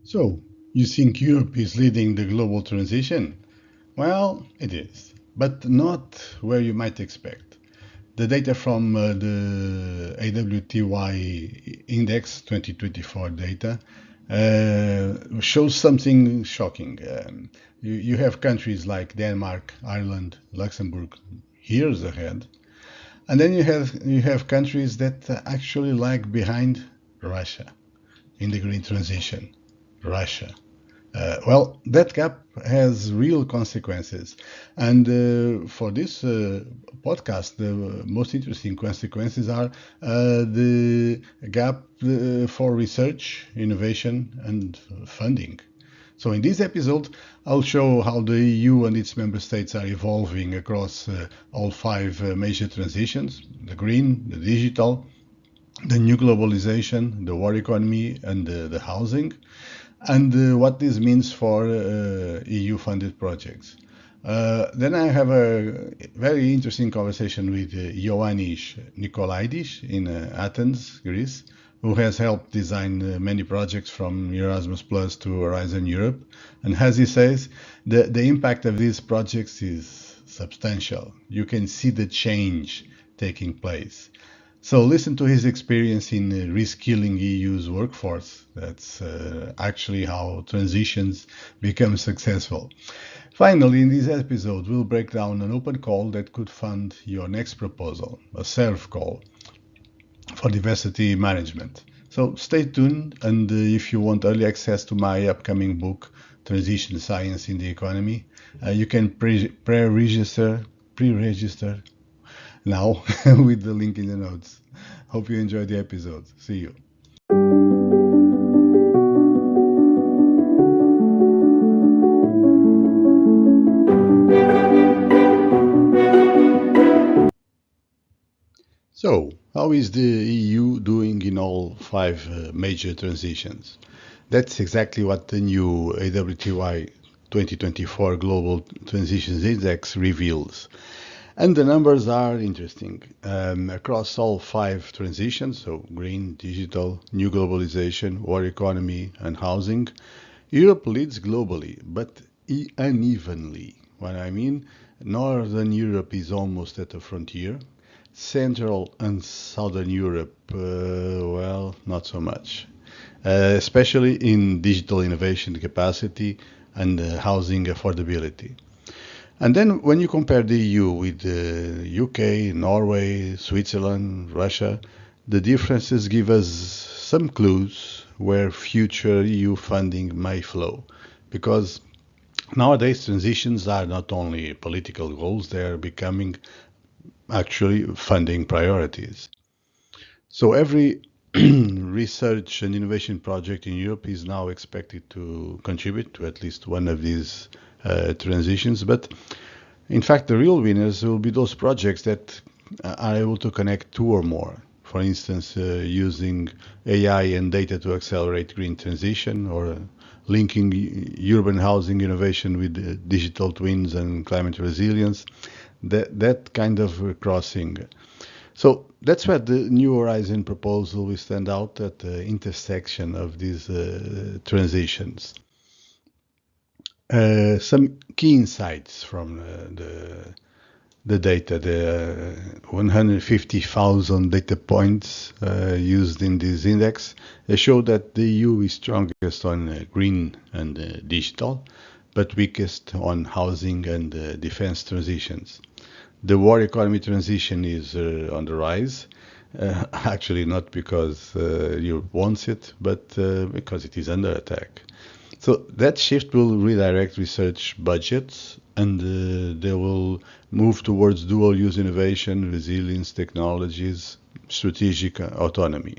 So, you think Europe is leading the global transition? Well, it is, but not where you might expect. The data from the AWTY Index 2024 data shows something shocking. You have countries like Denmark, Ireland, Luxembourg years ahead, and then you have countries that actually lag behind Russia in the green transition. Russia. Well, that gap has real consequences. And for this podcast, the most interesting consequences are the gap for research, innovation, and funding. So, in this episode, I'll show how the EU and its member states are evolving across all five major transitions: the green, the digital, the new globalization, the war economy, and the housing, and what this means for EU-funded projects. Then I have a very interesting conversation with Ioannis Nikolaidis in Athens, Greece, who has helped design many projects from Erasmus Plus to Horizon Europe. And as he says, the impact of these projects is substantial. You can see the change taking place. So listen to his experience in reskilling EU's workforce. That's actually how transitions become successful. Finally, in this episode, we'll break down an open call that could fund your next proposal, a SERV call for diversity management. So stay tuned, and if you want early access to my upcoming book, Transition Science in the Economy, you can pre-register now with the link in the notes. Hope you enjoyed the episode. See you. So, how is the EU doing in all five major transitions? That's exactly what the new AWTY 2024 Global Transitions Index reveals. And the numbers are interesting. Across all five transitions, so green, digital, new globalization, war economy, and housing, Europe leads globally, but unevenly. What I mean, Northern Europe is almost at the frontier. Central and Southern Europe, well, not so much. Especially in digital innovation capacity and housing affordability. And then when you compare the EU with the UK, Norway, Switzerland, Russia, the differences give us some clues where future EU funding may flow. Because nowadays transitions are not only political goals, they are becoming actually funding priorities. So every research and innovation project in Europe is now expected to contribute to at least one of these transitions. But in fact, the real winners will be those projects that are able to connect two or more. For instance, using AI and data to accelerate green transition, or linking urban housing innovation with digital twins and climate resilience, that kind of crossing. So that's where the New Horizon proposal will stand out at the intersection of these transitions. Some key insights from the data, the 150,000 data points used in this index show that the EU is strongest on green and digital, but weakest on housing and defense transitions. The war economy transition is on the rise, actually not because Europe wants it, but because it is under attack. So that shift will redirect research budgets, and they will move towards dual-use innovation, resilience technologies, strategic autonomy.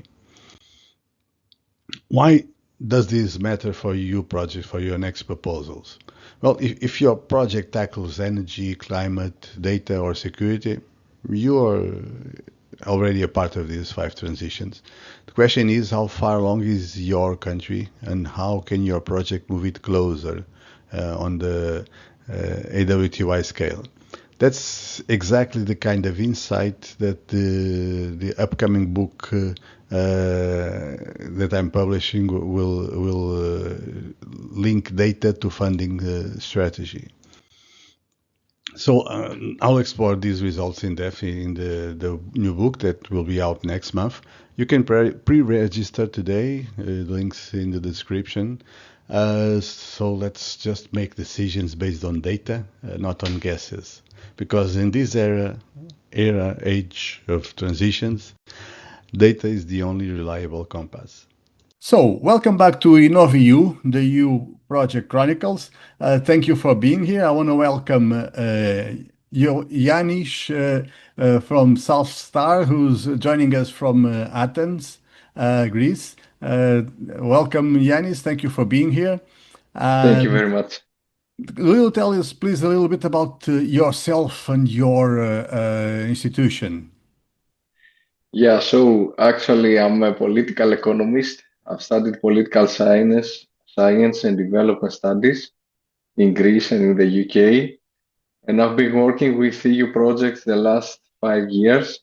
Why does this matter for EU projects, for your next proposals? Well, if your project tackles energy, climate, data, or security, you are already a part of these five transitions. The question is, how far along is your country, and how can your project move it closer on the AWTY scale? That's exactly the kind of insight that the upcoming book that I'm publishing will link data to funding strategy. So I'll explore these results in depth in the new book that will be out next month. You can pre-register today. Links in the description. So let's just make decisions based on data, not on guesses. Because in this age of transitions, data is the only reliable compass. So, welcome back to InnovEU, the EU Project Chronicles. Thank you for being here. I want to welcome Ioannis from South Star, who's joining us from Athens, Greece. Welcome, Ioannis. Thank you for being here. Thank you And very much. will you tell us, please, a little bit about yourself and your institution? Yeah, so actually, I'm a political economist. I've studied political science and development studies in Greece and in the UK, and I've been working with EU projects the last 5 years.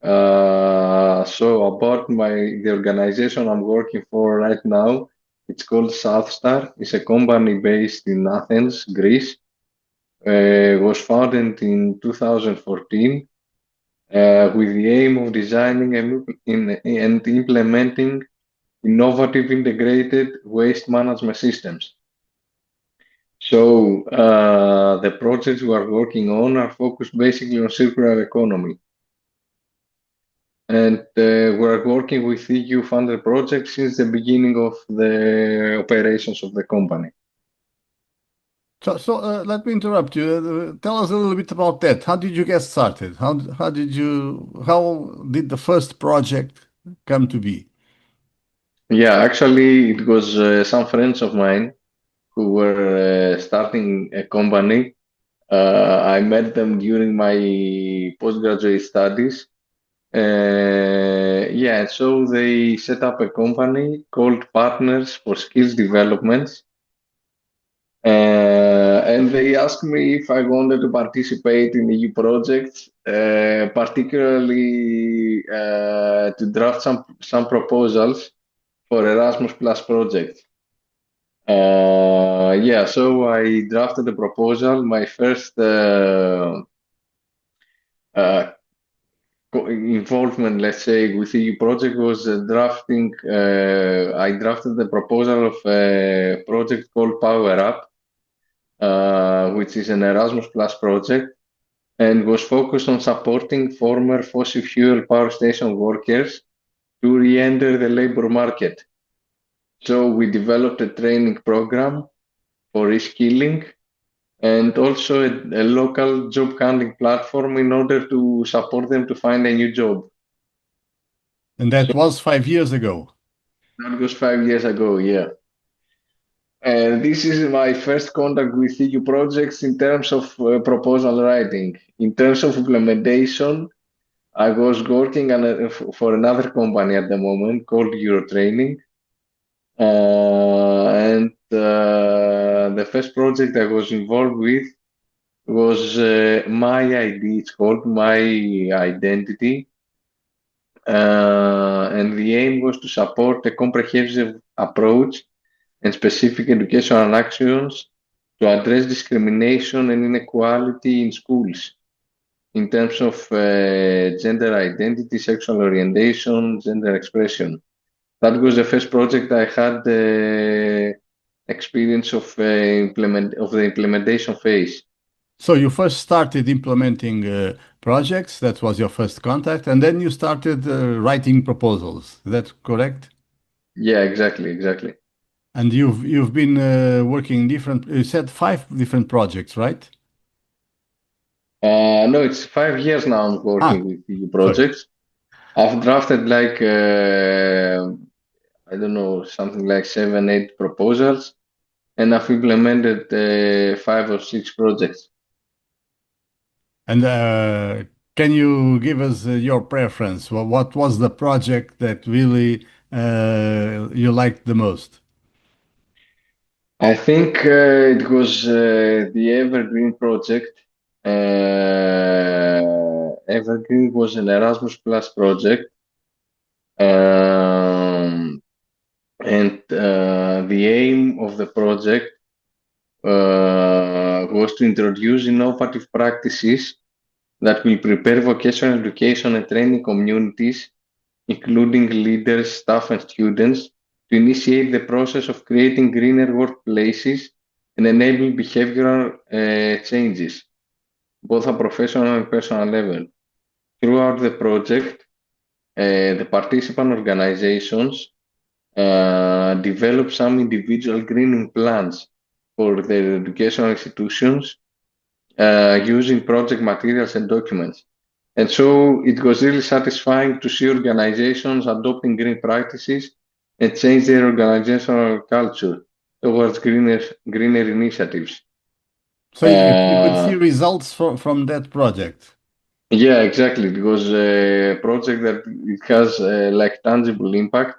So about the organization I'm working for right now, it's called Southstar. It's a company based in Athens, Greece. Was founded in 2014 with the aim of designing and implementing innovative integrated waste management systems. So the projects we are working on are focused basically on circular economy. And we're working with EU funded projects since the beginning of the operations of the company. So let me interrupt you. Tell us a little bit about that. How did you get started? How did the first project come to be? Yeah, actually, it was some friends of mine who were starting a company. I met them during my postgraduate studies. Yeah, so they set up a company called Partners for Skills Developments. And they asked me if I wanted to participate in EU projects, particularly to draft some proposals for Erasmus Plus projects. Yeah, so I drafted the proposal. My first uh, involvement, let's say, with EU project was drafting. I drafted the proposal of a project called Power Up, which is an Erasmus Plus project, and was focused on supporting former fossil fuel power station workers to re-enter the labor market. So we developed a training program for reskilling and also a local job hunting platform in order to support them to find a new job. And So that was 5 years ago. that was 5 years ago, yeah. And this is my first contact with EU projects in terms of proposal writing. In terms of implementation, I was working for another company at the moment called Eurotraining. And the first project I was involved with was My ID. It's called My Identity. And the aim was to support a comprehensive approach and specific educational actions to address discrimination and inequality in schools in terms of gender identity, sexual orientation, gender expression. That was the first project I had experience of the implementation phase. So you first started implementing projects. That was your first contact, and then you started writing proposals. Is that correct? Yeah, exactly. And you've been working different. You said five different projects, right? No, it's 5 years now I'm Ah, working with the sorry. projects. I've drafted like I don't know, something like 7, 8 proposals, and I've implemented 5 or 6 projects. And can you give us your preference? What was the project that really you liked the most? I think it was the Evergreen project. Evergreen was an Erasmus Plus project, and the aim of the project was to introduce innovative practices that will prepare vocational education and training communities, including leaders, staff, and students, to initiate the process of creating greener workplaces and enable behavioral changes, both at professional and personal level. Throughout the project, the participant organizations develop some individual greening plans for their educational institutions using project materials and documents. And so it was really satisfying to see organizations adopting green practices and change their organizational culture towards greener initiatives. So you could see results from that project. Yeah, exactly. It was a project that it has like tangible impact.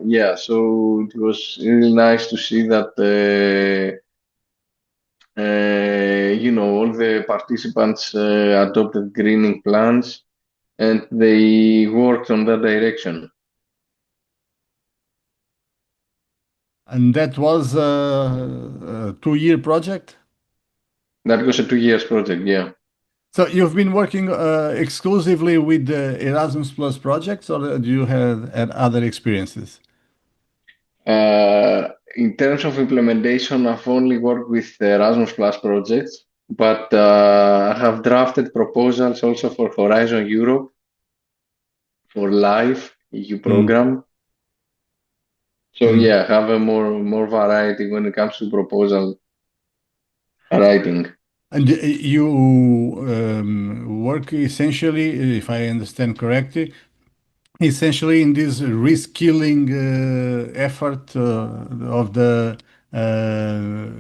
Yeah, so it was really nice to see that all the participants adopted greening plans and they worked on that direction. And that was a 2 year project? That was a 2 years project, yeah. So you've been working exclusively with the Erasmus Plus projects, or do you have had other experiences? In terms of implementation, I've only worked with the Erasmus Plus projects, but I have drafted proposals also for Horizon Europe, for live EU Mm. program. So Mm. yeah, have a more variety when it comes to proposal writing. And you work essentially, if I understand correctly, essentially in this reskilling effort of the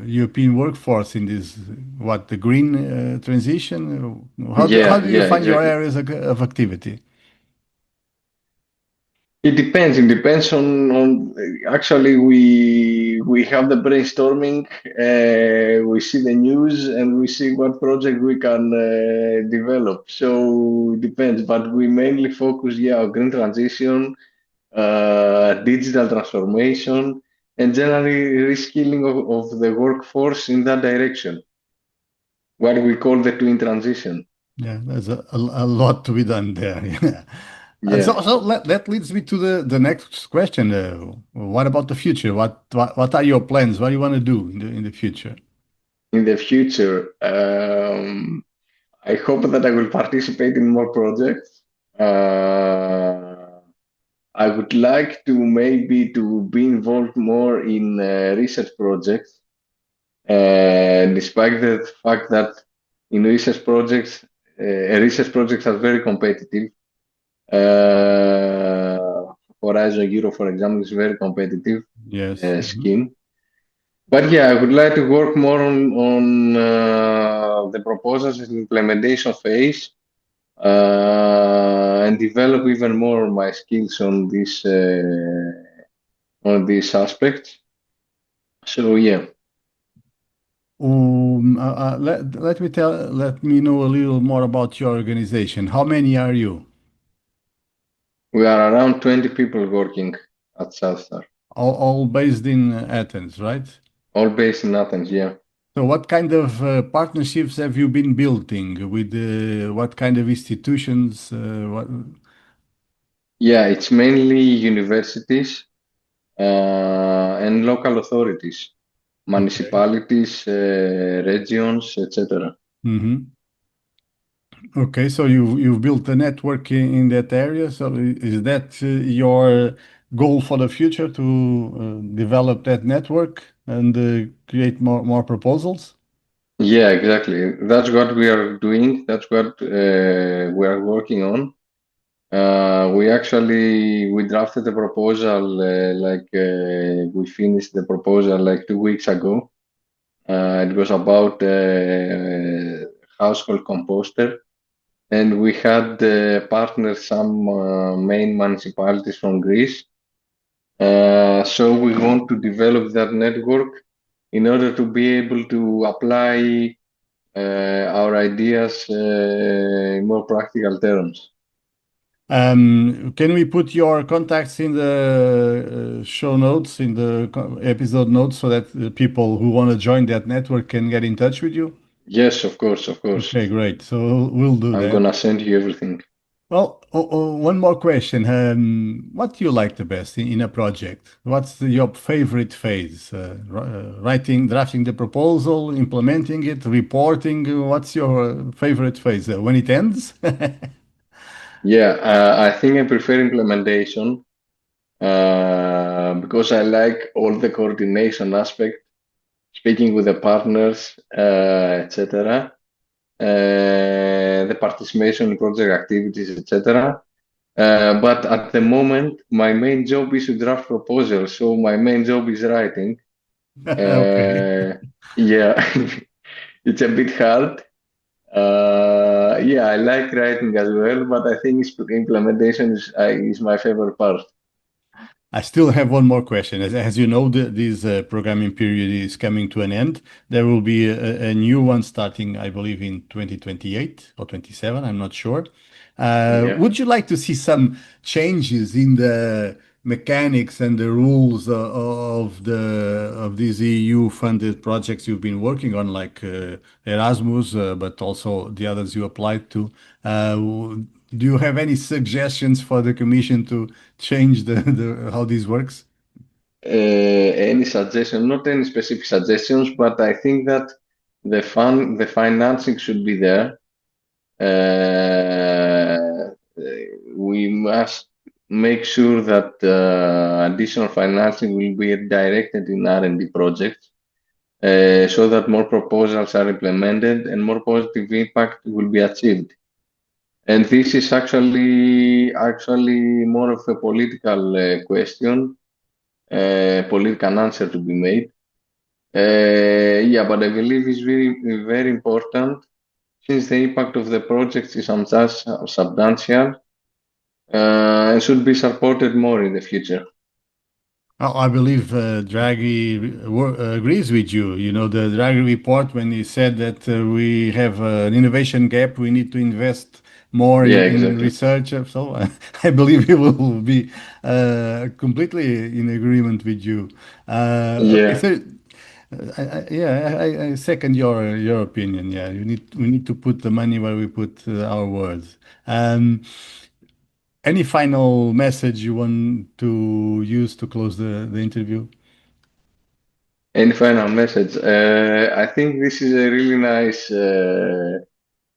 European workforce in this, what, the green transition? How Yeah, do you yeah, find your exactly. areas of activity? It depends. It depends on actually we have the brainstorming, we see the news and we see what project we can develop. So it depends, but we mainly focus, yeah, on green transition, digital transformation, and generally reskilling of the workforce in that direction, what we call the twin transition. Yeah, there's a lot to be done there. Yeah. And Yeah. that leads me to the next question. What about the future? What are your plans? What do you want to do in the future? In the future, I hope that I will participate in more projects. I would like to maybe to be involved more in research projects, despite the fact that in research projects are very competitive. Horizon Europe, for example, is very competitive Yes. Mhm. scheme. But yeah, I would like to work more on the proposals and implementation phase and develop even more my skills on these aspects. So yeah, Let me know a little more about your organization. How many are you? we are around 20 people working at Southstar, All based in Athens, right? all based in Athens. Yeah, So, what kind of partnerships have you been building with what kind of institutions? yeah, it's mainly universities and local authorities, Okay. municipalities, regions, etc. Hmm. Okay, so you've built a network in that area. So is that your goal for the future to develop that network and create more proposals? Yeah, exactly. That's what we are doing. That's what we are working on. We drafted the proposal we finished the proposal like 2 weeks ago. It was about household composter, and we had partners some main municipalities from Greece. So we want to develop that network in order to be able to apply our ideas in more practical terms. Can we put your contacts in the show notes, in the episode notes, so that the people who want to join that network can get in touch with you? Yes, of course, of course. Okay, great. So we'll do I'm that. gonna send you everything. Well, one more question. What do you like the best in a project? What's your favorite phase? Writing, drafting the proposal, implementing it, reporting. What's your favorite phase? When it ends? Yeah, I think I prefer implementation because I like all the coordination aspect, speaking with the partners, etc. The participation in project activities, etc. But at the moment, my main job is to draft proposals, so my main job is writing. Okay. Yeah, it's a bit hard. Yeah, I like writing as well, but I think implementation is my favorite part. I still have one more question. As you know, this programming period is coming to an end. There will be a new one starting, I believe, in 2028 or 27. I'm not sure. Yeah. Would you like to see some changes in the mechanics and the rules of these EU-funded projects you've been working on, like Erasmus, but also the others you applied to? Do you have any suggestions for the Commission to change the how this works? Any suggestion? Not any specific suggestions, but I think that the financing should be there. Uh, we must make sure that additional financing will be directed in R&D projects, so that more proposals are implemented and more positive impact will be achieved. And this is actually more of a political question, political answer to be made. Yeah, but I believe it's very important since the impact of the project is substantial and should be supported more in the future. I believe Draghi agrees with you. You know, the Draghi report when he said that we have an innovation gap, we need to invest more Yeah, in exactly. research. So I believe he will be completely in agreement with you. Okay, Yeah. so yeah, I second your opinion. Yeah, we need to put the money where we put our words. Um, any final message you want to use to close the interview? Any final message? I think this is a really nice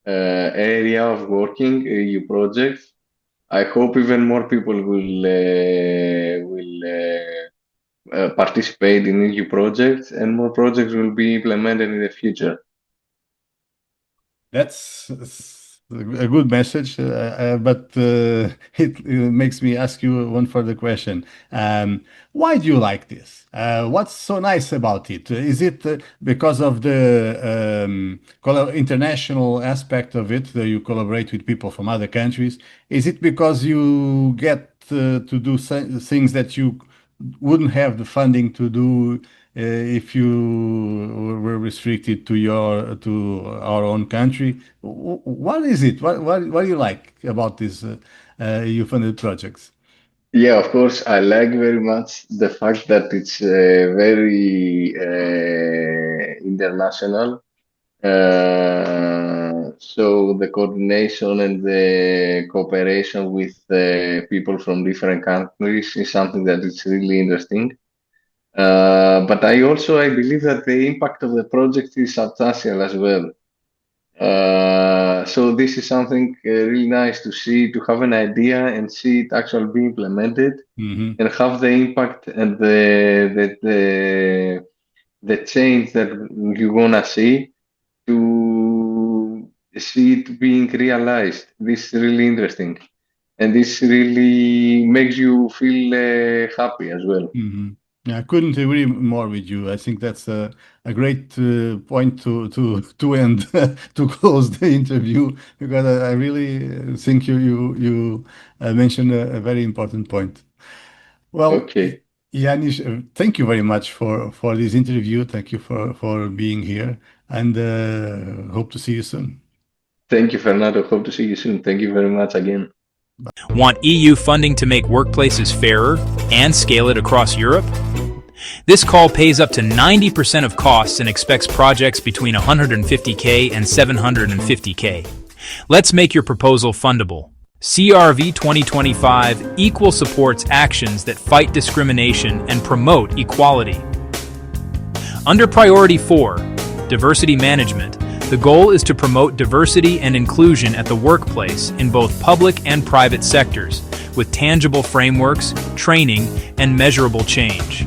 area of working EU projects. I hope even more people will participate in EU projects and more projects will be implemented in the future. That's a good message, but it makes me ask you one further question. Why do you like this? What's so nice about it? Is it because of the international aspect of it, that you collaborate with people from other countries? Is it because you get to do things that you wouldn't have the funding to do if you were restricted to your to our own country? What is it? What do you like about these EU-funded projects? Yeah, of course, I like very much the fact that it's very international. So the coordination and the cooperation with people from different countries is something that is really interesting. But I believe that the impact of the project is substantial as well. So this is something really nice to see, to have an idea and see it actually be implemented Hmm. and have the impact and the change that you're gonna see to see it being realized. This is really interesting, and this really makes you feel happy as well. Hmm. Yeah, I couldn't agree more with you. I think that's a great point to end to close the interview because I really think you mentioned a very important point. Well, Okay. Ioannis, thank you very much for this interview. Thank you for being here, and hope to see you soon. Thank you, Fernando. Hope to see you soon. Thank you very much again. Want EU funding to make workplaces fairer and scale it across Europe? This call pays up to 90% of costs and expects projects between 150K and 750K. Let's make your proposal fundable. CRV 2025 Equal supports actions that fight discrimination and promote equality. Under Priority 4, Diversity Management, the goal is to promote diversity and inclusion at the workplace in both public and private sectors, with tangible frameworks, training, and measurable change.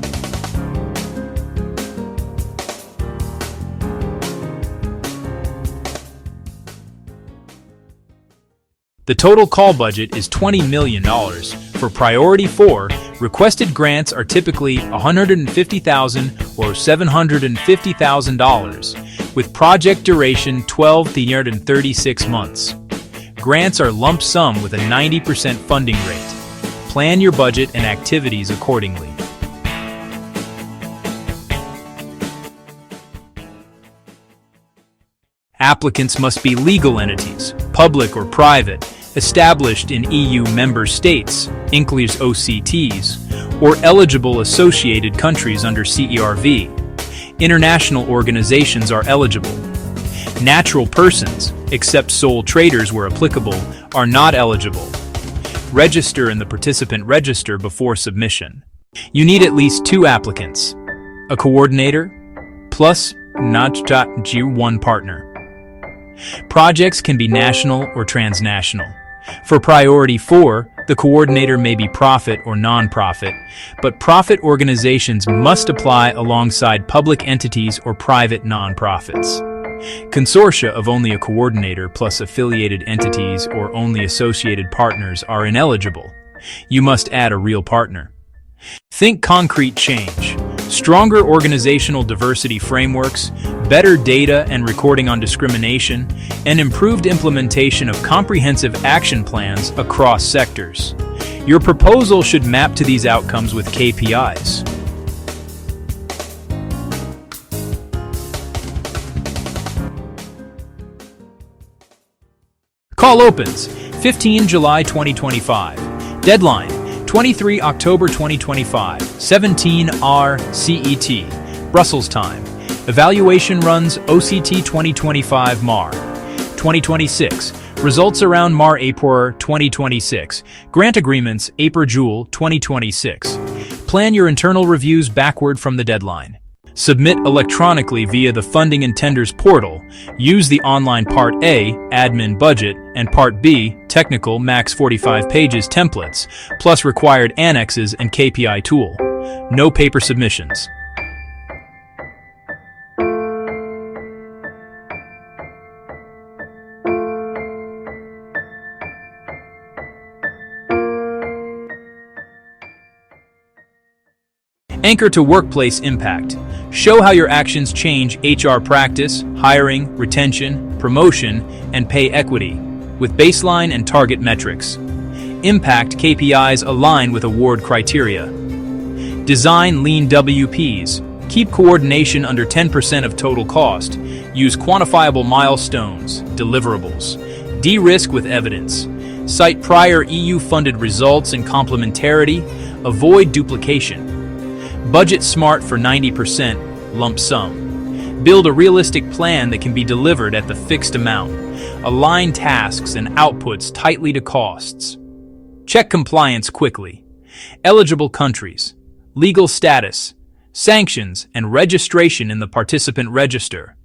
The total call budget is $20 million. For Priority 4, requested grants are typically $150,000 or $750,000, with project duration 12 to 36 months. Grants are lump sum with a 90% funding rate. Plan your budget and activities accordingly. Applicants must be legal entities, public or private, established in EU member states, including OCTs, or eligible associated countries under CERV. International organizations are eligible. Natural persons, except sole traders where applicable, are not eligible. Register in the participant register before submission. You need at least 2 applicants, a coordinator, plus one partner. Projects can be national or transnational. For Priority 4, the coordinator may be profit or non-profit, but profit organizations must apply alongside public entities or private non-profits. Consortia of only a coordinator plus affiliated entities or only associated partners are ineligible. You must add a real partner. Think concrete change. Stronger organizational diversity frameworks, better data and recording on discrimination, and improved implementation of comprehensive action plans across sectors. Your proposal should map to these outcomes with KPIs. Call opens 15 July 2025. Deadline 23 October 2025, 17 R CET, Brussels time. Evaluation runs OCT 2025 MAR 2026. Results around MAR April 2026. Grant agreements April June 2026. Plan your internal reviews backward from the deadline. Submit electronically via the Funding and Tenders portal. Use the online Part A, Admin Budget, and Part B, Technical Max 45 Pages templates, plus required annexes and KPI tool. No paper submissions. Anchor to workplace impact. Show how your actions change HR practice, hiring, retention, promotion, and pay equity, with baseline and target metrics. Impact KPIs align with award criteria. Design lean WPs. Keep coordination under 10% of total cost. Use quantifiable milestones, deliverables. De-risk with evidence. Cite prior EU-funded results and complementarity. Avoid duplication. Budget smart for 90%, lump sum. Build a realistic plan that can be delivered at the fixed amount. Align tasks and outputs tightly to costs. Check compliance quickly. Eligible countries, legal status, sanctions, and registration in the participant register.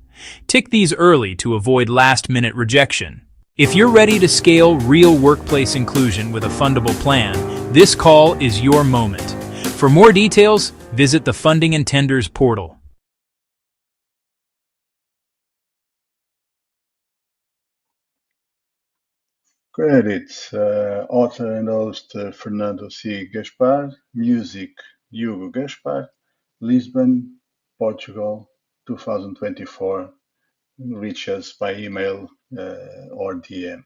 Tick these early to avoid last-minute rejection. If you're ready to scale real workplace inclusion with a fundable plan, this call is your moment. For more details, visit the Funding and Tenders portal. Credits, author and host Fernando C. Gaspar, music Hugo Gaspar, Lisbon, Portugal, 2024. Reach us by email or DM.